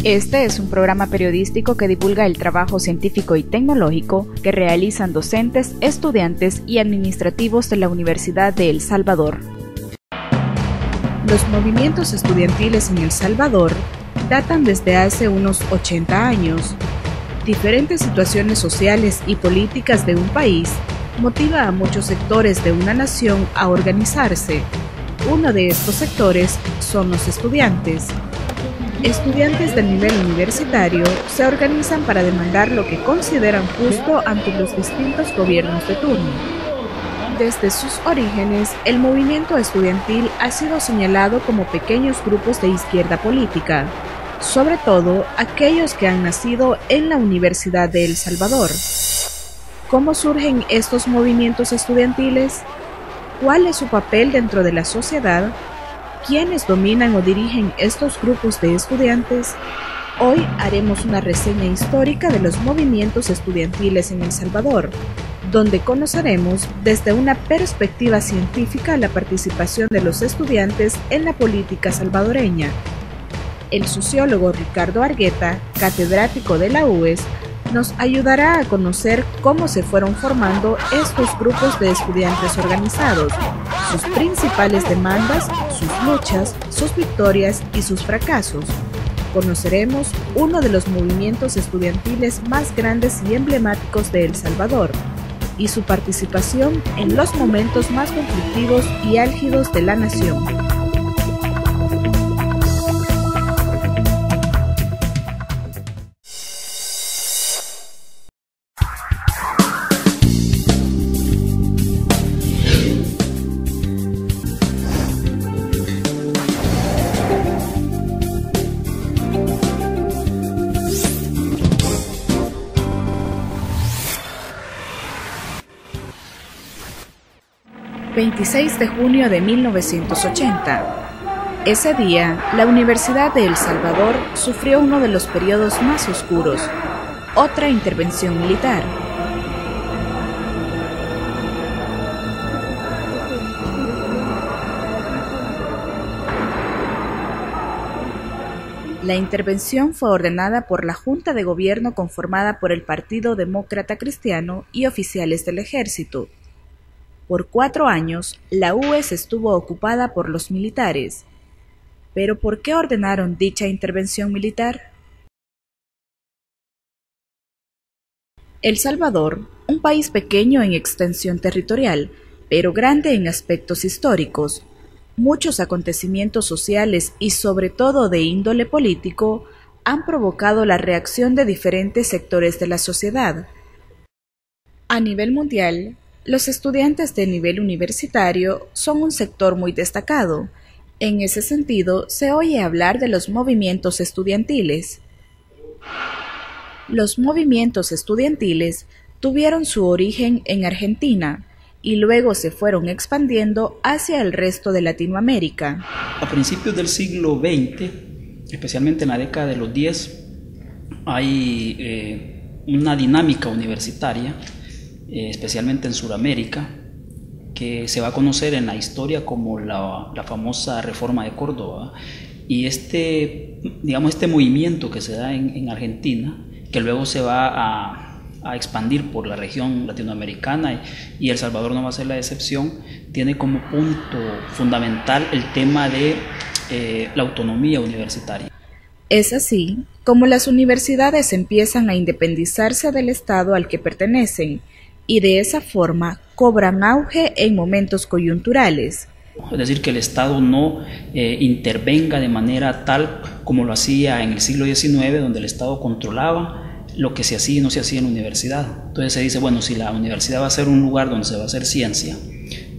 Este es un programa periodístico que divulga el trabajo científico y tecnológico que realizan docentes, estudiantes y administrativos de la Universidad de El Salvador. Los movimientos estudiantiles en El Salvador datan desde hace unos 80 años. Diferentes situaciones sociales y políticas de un país motiva a muchos sectores de una nación a organizarse. Uno de estos sectores son los estudiantes. Estudiantes del nivel universitario se organizan para demandar lo que consideran justo ante los distintos gobiernos de turno. Desde sus orígenes, el movimiento estudiantil ha sido señalado como pequeños grupos de izquierda política, sobre todo aquellos que han nacido en la Universidad de El Salvador. ¿Cómo surgen estos movimientos estudiantiles? ¿Cuál es su papel dentro de la sociedad? ¿Quiénes dominan o dirigen estos grupos de estudiantes? Hoy haremos una reseña histórica de los movimientos estudiantiles en El Salvador, donde conoceremos desde una perspectiva científica la participación de los estudiantes en la política salvadoreña. El sociólogo Ricardo Argueta, catedrático de la UES, nos ayudará a conocer cómo se fueron formando estos grupos de estudiantes organizados, sus principales demandas, sus luchas, sus victorias y sus fracasos. Conoceremos uno de los movimientos estudiantiles más grandes y emblemáticos de El Salvador y su participación en los momentos más conflictivos y álgidos de la nación. ...26 de junio de 1980. Ese día, la Universidad de El Salvador sufrió uno de los periodos más oscuros, otra intervención militar. La intervención fue ordenada por la Junta de Gobierno conformada por el Partido Demócrata Cristiano y oficiales del ejército. Por 4 años, la UES estuvo ocupada por los militares. ¿Pero por qué ordenaron dicha intervención militar? El Salvador, un país pequeño en extensión territorial, pero grande en aspectos históricos, muchos acontecimientos sociales y sobre todo de índole político han provocado la reacción de diferentes sectores de la sociedad. A nivel mundial, los estudiantes de nivel universitario son un sector muy destacado. En ese sentido, se oye hablar de los movimientos estudiantiles. Los movimientos estudiantiles tuvieron su origen en Argentina y luego se fueron expandiendo hacia el resto de Latinoamérica. A principios del siglo XX, especialmente en la década de los 10, hay una dinámica universitaria, especialmente en Sudamérica, que se va a conocer en la historia como la famosa Reforma de Córdoba. Y este movimiento que se da en Argentina, que luego se va a expandir por la región latinoamericana, y El Salvador no va a ser la excepción, tiene como punto fundamental el tema de la autonomía universitaria. Es así como las universidades empiezan a independizarse del Estado al que pertenecen, y de esa forma cobran auge en momentos coyunturales. Es decir, que el Estado no intervenga de manera tal como lo hacía en el siglo XIX, donde el Estado controlaba lo que se hacía y no se hacía en la universidad. Entonces se dice, bueno, si la universidad va a ser un lugar donde se va a hacer ciencia,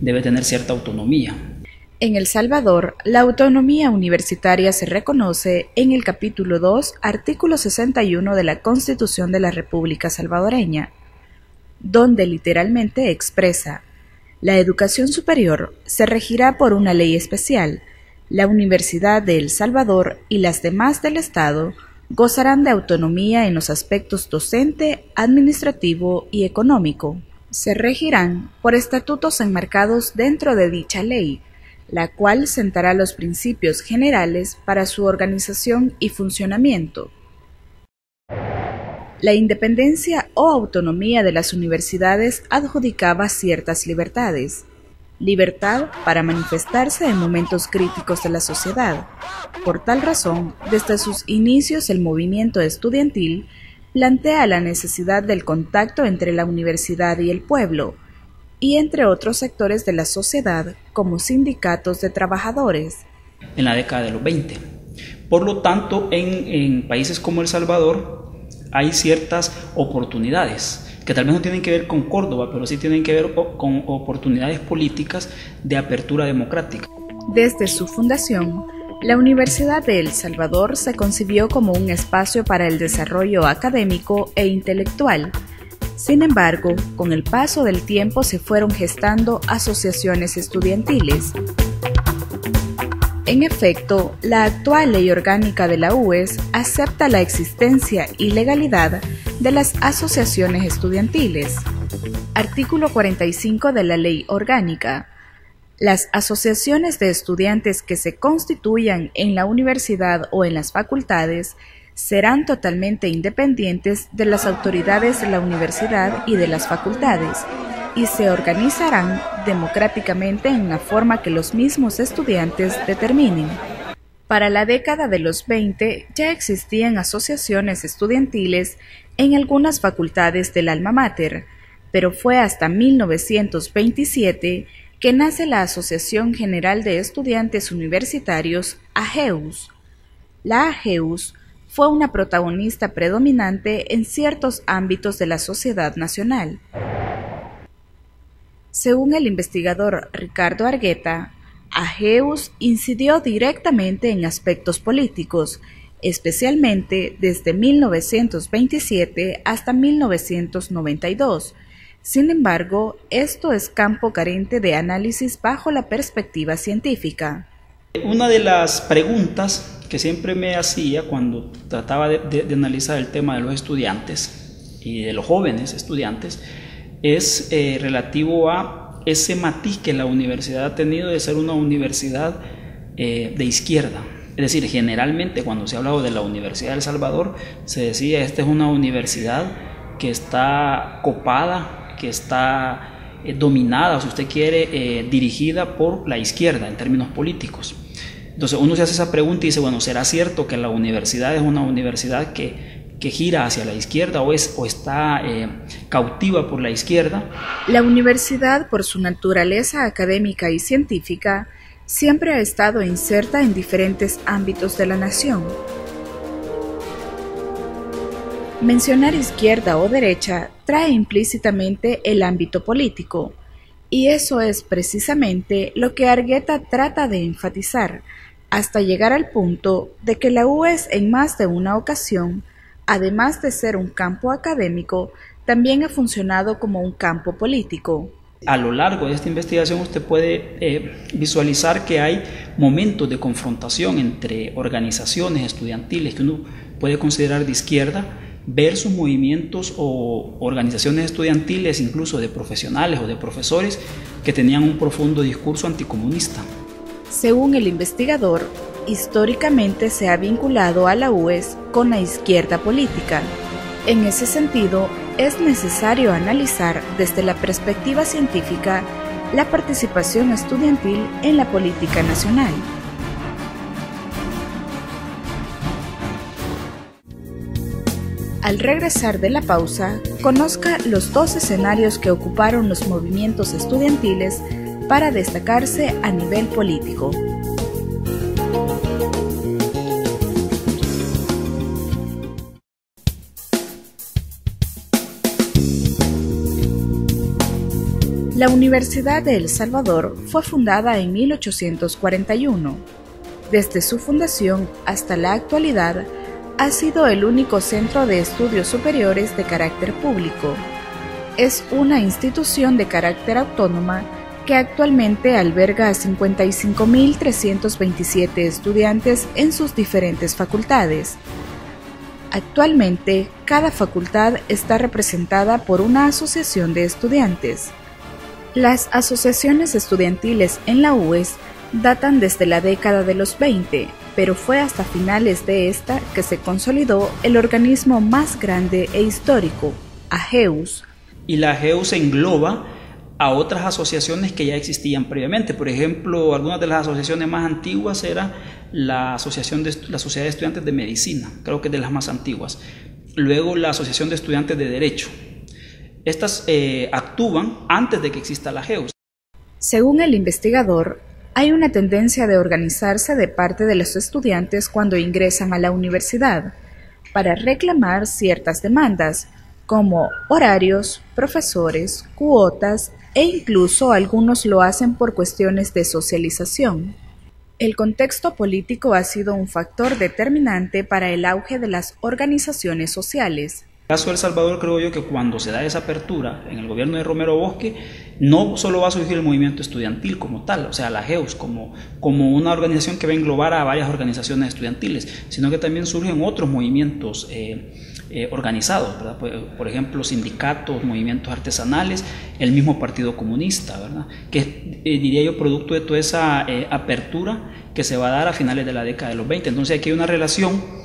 debe tener cierta autonomía. En El Salvador, la autonomía universitaria se reconoce en el capítulo 2, artículo 61 de la Constitución de la República Salvadoreña, donde literalmente expresa: la educación superior se regirá por una ley especial. La Universidad de El Salvador y las demás del Estado gozarán de autonomía en los aspectos docente, administrativo y económico. Se regirán por estatutos enmarcados dentro de dicha ley. la cual sentará los principios generales para su organización y funcionamiento. La independencia o autonomía de las universidades adjudicaba ciertas libertades. Libertad para manifestarse en momentos críticos de la sociedad. Por tal razón, desde sus inicios el movimiento estudiantil plantea la necesidad del contacto entre la universidad y el pueblo, y entre otros sectores de la sociedad como sindicatos de trabajadores. En la década de los 20. Por lo tanto, en países como El Salvador hay ciertas oportunidades que tal vez no tienen que ver con Córdoba, pero sí tienen que ver con oportunidades políticas de apertura democrática. Desde su fundación, la Universidad de El Salvador se concibió como un espacio para el desarrollo académico e intelectual. Sin embargo, con el paso del tiempo se fueron gestando asociaciones estudiantiles. En efecto, la actual ley orgánica de la UES acepta la existencia y legalidad de las asociaciones estudiantiles. Artículo 45 de la Ley Orgánica. Las asociaciones de estudiantes que se constituyan en la universidad o en las facultades serán totalmente independientes de las autoridades de la universidad y de las facultades, y se organizarán democráticamente en la forma que los mismos estudiantes determinen. Para la década de los 20 ya existían asociaciones estudiantiles en algunas facultades del alma mater, pero fue hasta 1927 que nace la Asociación General de Estudiantes Universitarios, AGEUS. La AGEUS fue una protagonista predominante en ciertos ámbitos de la sociedad nacional. Según el investigador Ricardo Argueta, AGEUS incidió directamente en aspectos políticos, especialmente desde 1927 hasta 1992. Sin embargo, esto es campo carente de análisis bajo la perspectiva científica. Una de las preguntas que siempre me hacía cuando trataba de analizar el tema de los estudiantes y de los jóvenes estudiantes es relativo a ese matiz que la universidad ha tenido de ser una universidad de izquierda. Es decir, generalmente cuando se ha hablado de la Universidad de El Salvador se decía esta es una universidad que está copada, que está dominada, si usted quiere, dirigida por la izquierda en términos políticos. Entonces uno se hace esa pregunta y dice, bueno, ¿será cierto que la universidad es una universidad que gira hacia la izquierda o está cautiva por la izquierda? La universidad, por su naturaleza académica y científica, siempre ha estado inserta en diferentes ámbitos de la nación. Mencionar izquierda o derecha trae implícitamente el ámbito político, y eso es precisamente lo que Argueta trata de enfatizar, hasta llegar al punto de que la UES en más de una ocasión, además de ser un campo académico, también ha funcionado como un campo político. A lo largo de esta investigación usted puede visualizar que hay momentos de confrontación entre organizaciones estudiantiles que uno puede considerar de izquierda versus movimientos o organizaciones estudiantiles, incluso de profesionales o de profesores, que tenían un profundo discurso anticomunista. Según el investigador, históricamente se ha vinculado a la UES con la izquierda política. En ese sentido, es necesario analizar desde la perspectiva científica la participación estudiantil en la política nacional. Al regresar de la pausa, conozca los dos escenarios que ocuparon los movimientos estudiantiles para destacarse a nivel político. La Universidad de El Salvador fue fundada en 1841. Desde su fundación hasta la actualidad, ha sido el único centro de estudios superiores de carácter público. Es una institución de carácter autónoma que actualmente alberga a 55.327 estudiantes en sus diferentes facultades. Actualmente, cada facultad está representada por una asociación de estudiantes. Las asociaciones estudiantiles en la UES datan desde la década de los 20, pero fue hasta finales de esta que se consolidó el organismo más grande e histórico, AGEUS. Y la AGEUS engloba a otras asociaciones que ya existían previamente. Por ejemplo, algunas de las asociaciones más antiguas era la Sociedad de Estudiantes de Medicina, creo que es de las más antiguas. Luego la Asociación de Estudiantes de Derecho. Estas actúan antes de que exista la AGEUS. Según el investigador, hay una tendencia de organizarse de parte de los estudiantes cuando ingresan a la universidad para reclamar ciertas demandas, como horarios, profesores, cuotas e incluso algunos lo hacen por cuestiones de socialización. El contexto político ha sido un factor determinante para el auge de las organizaciones sociales. En el caso de El Salvador, creo yo que cuando se da esa apertura en el gobierno de Romero Bosque, no solo va a surgir el movimiento estudiantil como tal, o sea, la AGEUS como una organización que va a englobar a varias organizaciones estudiantiles, sino que también surgen otros movimientos organizados, ¿verdad? Por ejemplo, sindicatos, movimientos artesanales, el mismo Partido Comunista, ¿verdad? Que es, diría yo, producto de toda esa apertura que se va a dar a finales de la década de los 20. Entonces aquí hay una relación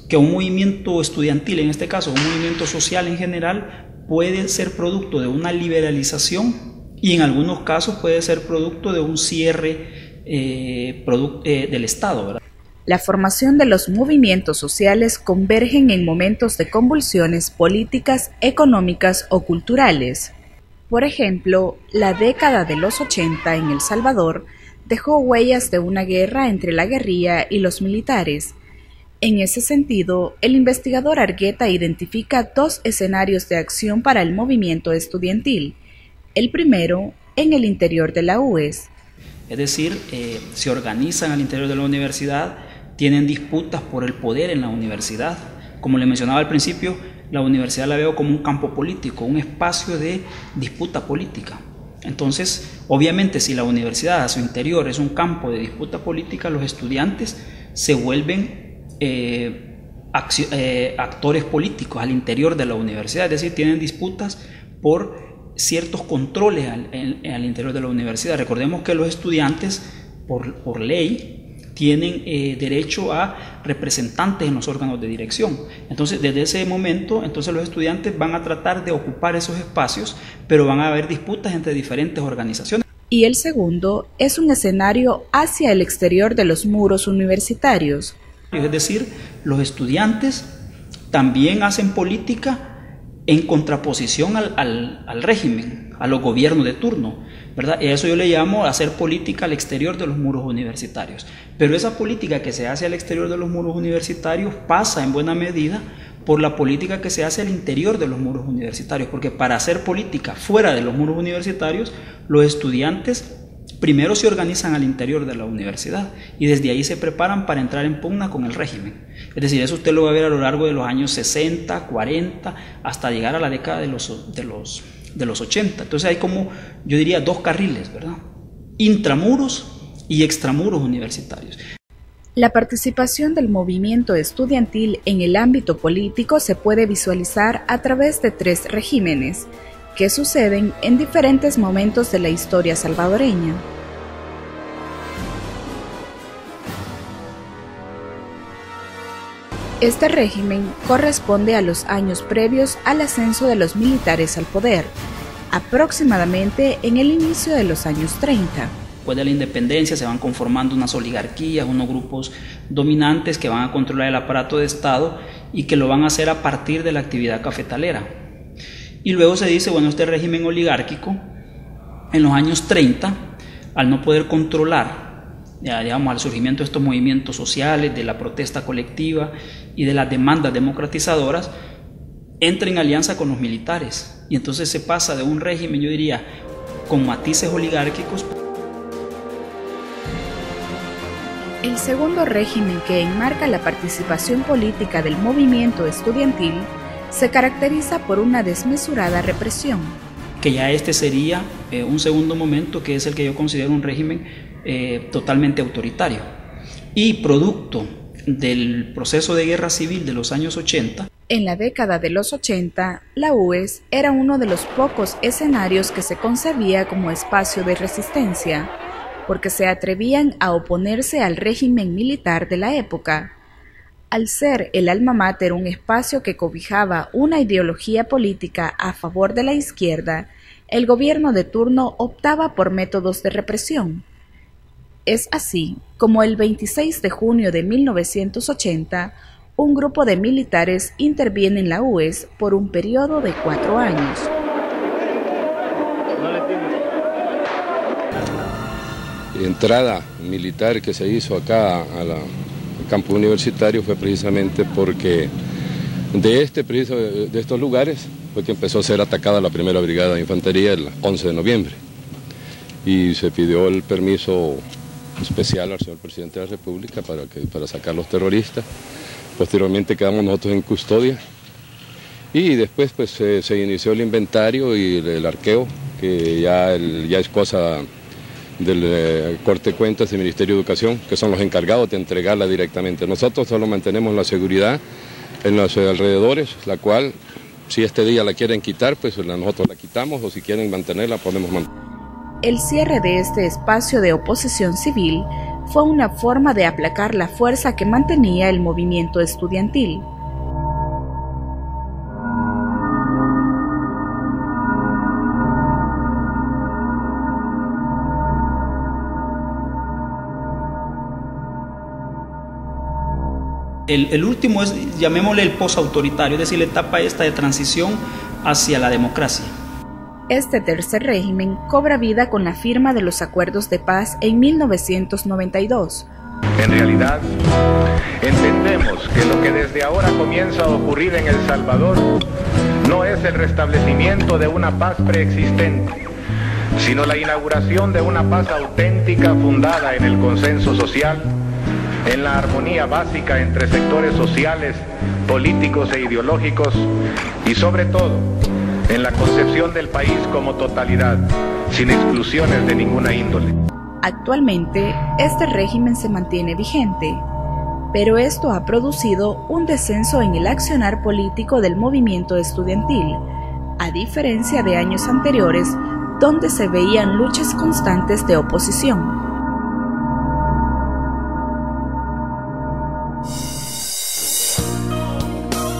que un movimiento estudiantil, en este caso un movimiento social en general, puede ser producto de una liberalización y en algunos casos puede ser producto de un cierre del Estado, ¿verdad? La formación de los movimientos sociales convergen en momentos de convulsiones políticas, económicas o culturales. Por ejemplo, la década de los 80 en El Salvador dejó huellas de una guerra entre la guerrilla y los militares. En ese sentido, el investigador Argueta identifica dos escenarios de acción para el movimiento estudiantil. El primero, en el interior de la UES. Es decir, se organizan al interior de la universidad, tienen disputas por el poder en la universidad. Como le mencionaba al principio, la universidad la veo como un campo político, un espacio de disputa política. Entonces, obviamente, si la universidad a su interior es un campo de disputa política, los estudiantes se vuelven actores políticos al interior de la universidad, es decir, tienen disputas por ciertos controles al interior de la universidad. Recordemos que los estudiantes, por ley, tienen derecho a representantes en los órganos de dirección. Entonces, desde ese momento, los estudiantes van a tratar de ocupar esos espacios, pero van a haber disputas entre diferentes organizaciones. Y el segundo es un escenario hacia el exterior de los muros universitarios. Es decir, los estudiantes también hacen política en contraposición al régimen, a los gobiernos de turno, ¿verdad? Y eso yo le llamo hacer política al exterior de los muros universitarios. Pero esa política que se hace al exterior de los muros universitarios pasa en buena medida por la política que se hace al interior de los muros universitarios, porque para hacer política fuera de los muros universitarios, los estudiantes primero se organizan al interior de la universidad y desde ahí se preparan para entrar en pugna con el régimen. Es decir, eso usted lo va a ver a lo largo de los años 60, 40, hasta llegar a la década de los 80. Entonces hay como, yo diría, dos carriles, ¿verdad? Intramuros y extramuros universitarios. La participación del movimiento estudiantil en el ámbito político se puede visualizar a través de tres regímenes que suceden en diferentes momentos de la historia salvadoreña. Este régimen corresponde a los años previos al ascenso de los militares al poder, aproximadamente en el inicio de los años 30. Después de la independencia se van conformando unas oligarquías, unos grupos dominantes que van a controlar el aparato de Estado y que lo van a hacer a partir de la actividad cafetalera. Y luego se dice, bueno, este régimen oligárquico, en los años 30, al no poder controlar, digamos, al surgimiento de estos movimientos sociales, de la protesta colectiva y de las demandas democratizadoras, entra en alianza con los militares. Y entonces se pasa de un régimen, yo diría, con matices oligárquicos. El segundo régimen que enmarca la participación política del movimiento estudiantil se caracteriza por una desmesurada represión. Que ya este sería un segundo momento, que es el que yo considero un régimen totalmente autoritario. Y producto del proceso de guerra civil de los años 80. En la década de los 80, la UES era uno de los pocos escenarios que se concebía como espacio de resistencia. porque se atrevían a oponerse al régimen militar de la época. Al ser el alma mater un espacio que cobijaba una ideología política a favor de la izquierda, el gobierno de turno optaba por métodos de represión. Es así como el 26 de junio de 1980, un grupo de militares interviene en la UES por un periodo de 4 años. Entrada militar que se hizo acá al campo universitario fue precisamente porque de estos lugares fue que empezó a ser atacada la primera brigada de infantería el 11 de noviembre y se pidió el permiso especial al señor presidente de la República para sacar los terroristas. Posteriormente quedamos nosotros en custodia y después pues se inició el inventario y el arqueo, que ya es cosa del Corte de Cuentas del Ministerio de Educación, que son los encargados de entregarla directamente. Nosotros solo mantenemos la seguridad en los alrededores, la cual, si este día la quieren quitar, pues nosotros la quitamos, o si quieren mantenerla, podemos mantenerla. El cierre de este espacio de oposición civil fue una forma de aplacar la fuerza que mantenía el movimiento estudiantil. El último es, llamémosle el posautoritario, es decir, la etapa esta de transición hacia la democracia. Este tercer régimen cobra vida con la firma de los acuerdos de paz en 1992. En realidad, entendemos que lo que desde ahora comienza a ocurrir en El Salvador no es el restablecimiento de una paz preexistente, sino la inauguración de una paz auténtica fundada en el consenso social, en la armonía básica entre sectores sociales, políticos e ideológicos y sobre todo en la concepción del país como totalidad, sin exclusiones de ninguna índole. Actualmente, este régimen se mantiene vigente, pero esto ha producido un descenso en el accionar político del movimiento estudiantil, a diferencia de años anteriores, donde se veían luchas constantes de oposición.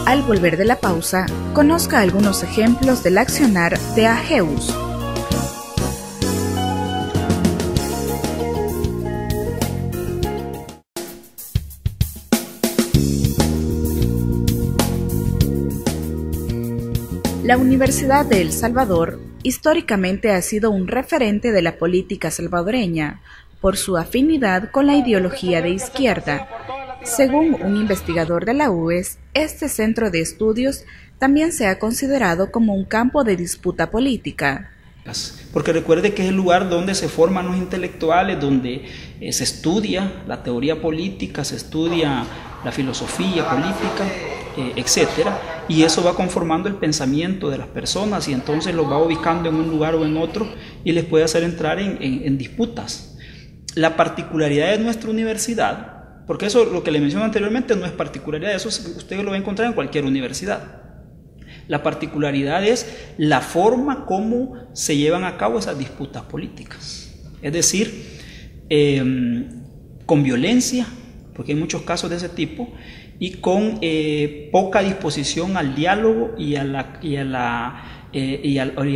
Al volver de la pausa, conozca algunos ejemplos del accionar de AGEUS. La Universidad de El Salvador históricamente ha sido un referente de la política salvadoreña por su afinidad con la ideología de izquierda. Según un investigador de la UES, este centro de estudios también se ha considerado como un campo de disputa política. Porque recuerde que es el lugar donde se forman los intelectuales, donde se estudia la teoría política, se estudia la filosofía política, etcétera, y eso va conformando el pensamiento de las personas y entonces los va ubicando en un lugar o en otro y les puede hacer entrar en disputas. La particularidad de nuestra universidad, porque eso, lo que le mencioné anteriormente, no es particularidad, eso usted lo va a encontrar en cualquier universidad. La particularidad es la forma como se llevan a cabo esas disputas políticas. Es decir, con violencia, porque hay muchos casos de ese tipo, y con poca disposición al diálogo y a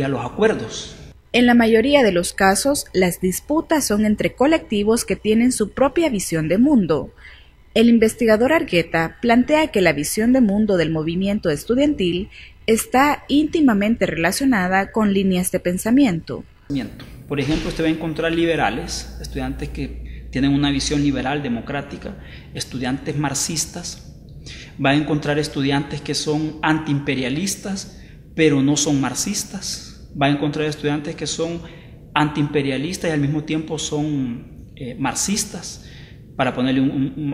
los acuerdos. En la mayoría de los casos, las disputas son entre colectivos que tienen su propia visión de mundo. El investigador Argueta plantea que la visión de mundo del movimiento estudiantil está íntimamente relacionada con líneas de pensamiento. Por ejemplo, usted va a encontrar liberales, estudiantes que tienen una visión liberal democrática, estudiantes marxistas, va a encontrar estudiantes que son antiimperialistas, pero no son marxistas. Va a encontrar estudiantes que son antiimperialistas y al mismo tiempo son marxistas, para ponerle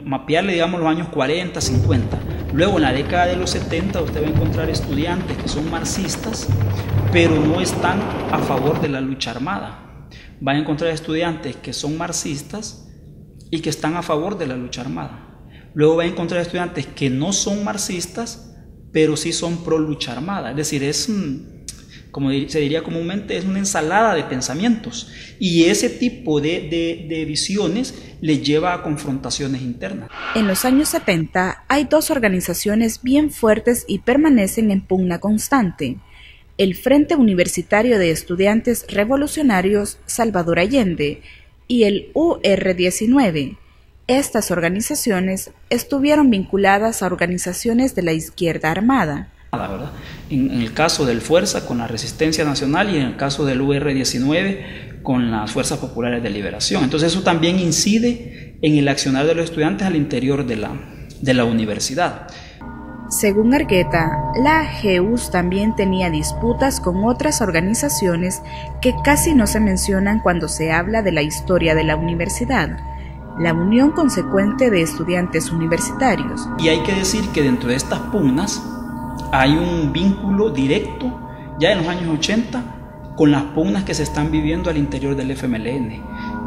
mapearle, digamos, los años 40, 50. Luego, en la década de los 70, usted va a encontrar estudiantes que son marxistas, pero no están a favor de la lucha armada. Va a encontrar estudiantes que son marxistas y que están a favor de la lucha armada. Luego va a encontrar estudiantes que no son marxistas, pero sí son pro lucha armada. Es decir, como se diría comúnmente, es una ensalada de pensamientos, y ese tipo de visiones les lleva a confrontaciones internas. En los años 70 hay dos organizaciones bien fuertes y permanecen en pugna constante: el Frente Universitario de Estudiantes Revolucionarios Salvador Allende y el UR19. Estas organizaciones estuvieron vinculadas a organizaciones de la izquierda armada. ¿Verdad? En el caso del Fuerza con la Resistencia Nacional y en el caso del UR19 con las Fuerzas Populares de Liberación. Entonces eso también incide en el accionar de los estudiantes al interior de la universidad. Según Argueta, la AGEUS también tenía disputas con otras organizaciones que casi no se mencionan cuando se habla de la historia de la universidad: la Unión Consecuente de Estudiantes Universitarios. Y hay que decir que dentro de estas pugnas hay un vínculo directo ya en los años 80 con las pugnas que se están viviendo al interior del FMLN.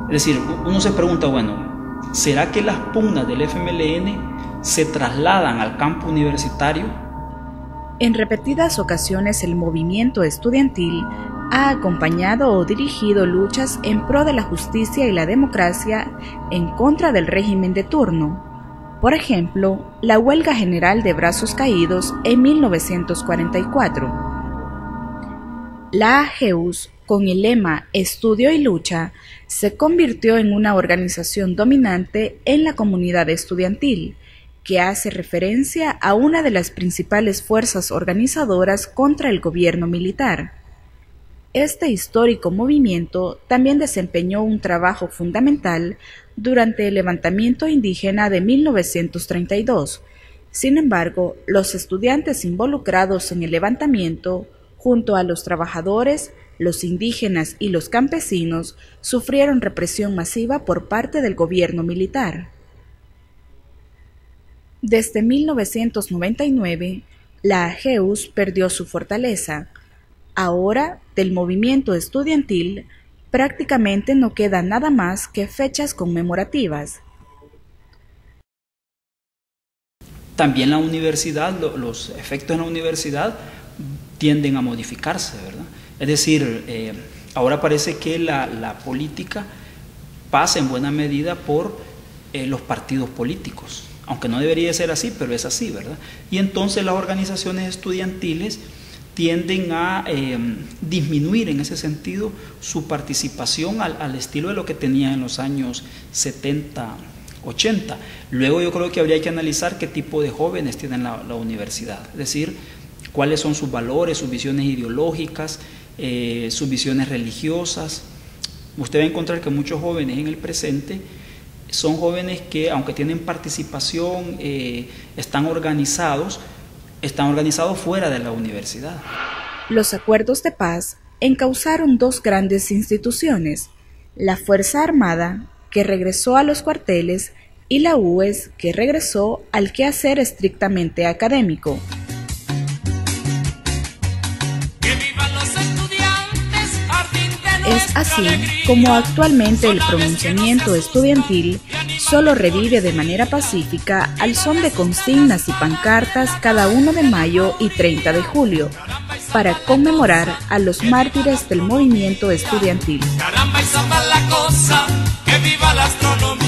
Es decir, uno se pregunta, bueno, ¿será que las pugnas del FMLN se trasladan al campo universitario? En repetidas ocasiones el movimiento estudiantil ha acompañado o dirigido luchas en pro de la justicia y la democracia en contra del régimen de turno. Por ejemplo, la huelga general de Brazos Caídos en 1944. La AGEUS, con el lema Estudio y Lucha, se convirtió en una organización dominante en la comunidad estudiantil, que hace referencia a una de las principales fuerzas organizadoras contra el gobierno militar. Este histórico movimiento también desempeñó un trabajo fundamental durante el levantamiento indígena de 1932. Sin embargo, los estudiantes involucrados en el levantamiento, junto a los trabajadores, los indígenas y los campesinos, sufrieron represión masiva por parte del gobierno militar. Desde 1999, la AGEUS perdió su fortaleza. Ahora, del movimiento estudiantil, prácticamente no queda nada más que fechas conmemorativas. También la universidad, los efectos en la universidad tienden a modificarse, ¿verdad? Es decir, ahora parece que la política pasa en buena medida por los partidos políticos, aunque no debería ser así, pero es así, ¿verdad? Y entonces las organizaciones estudiantiles tienden a disminuir en ese sentido su participación al estilo de lo que tenían en los años 70, 80. Luego yo creo que habría que analizar qué tipo de jóvenes tienen la universidad, es decir, cuáles son sus valores, sus visiones ideológicas, sus visiones religiosas. Usted va a encontrar que muchos jóvenes en el presente son jóvenes que, aunque tienen participación, están organizados fuera de la universidad. Los acuerdos de paz encauzaron dos grandes instituciones: la Fuerza Armada, que regresó a los cuarteles, y la UES, que regresó al quehacer estrictamente académico. Es así como actualmente el pronunciamiento estudiantil solo revive de manera pacífica al son de consignas y pancartas cada 1 de mayo y 30 de julio, para conmemorar a los mártires del movimiento estudiantil. Caramba, y zamba la cosa, que viva la astronomía.